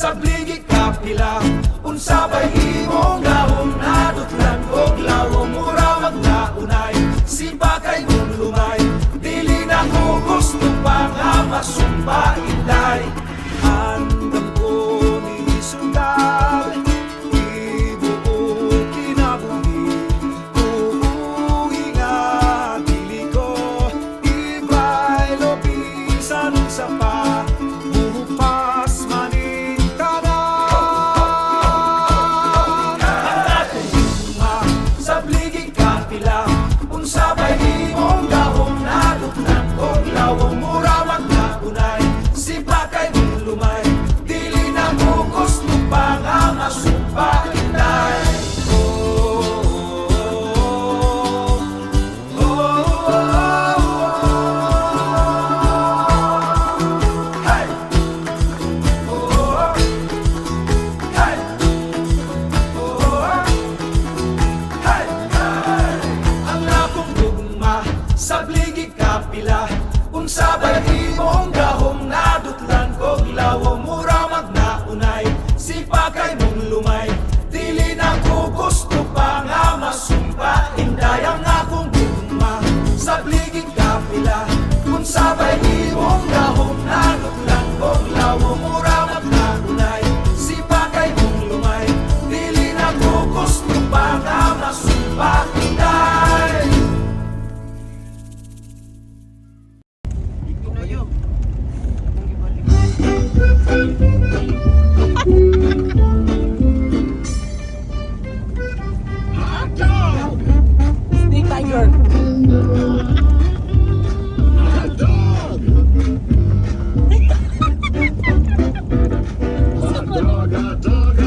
Sabligi kapila unsa bay imong gahom nadutlan og lawom murawag na unay sibakay mong lumay dili na ko gusto pa nga masumpa inday andam ko ni sundal ibuo kinabuhi uuwi nga dili ko ibay lobisan sa pa buhupas maning tanan ang atong luma sa bligig kapila unsa bay imong gahom nadutlan og lawom murawag na unay sibakay mong lumay dili na mo gusto pa nga masumpa inday sa bligig kapila unsa bay imong gahom nadutlan kog lawom muramag na unay sipakay mong lumay dili na ko gusto pa nga masumpa inday ang akong gugma sa bligig kapila unsa bay imong gahom nadutlan kog lawom muramag na unay sipakay mong lumay dili na ko gusto pa nga masumpa inday. Snake tiger. Hot dog, hot dog.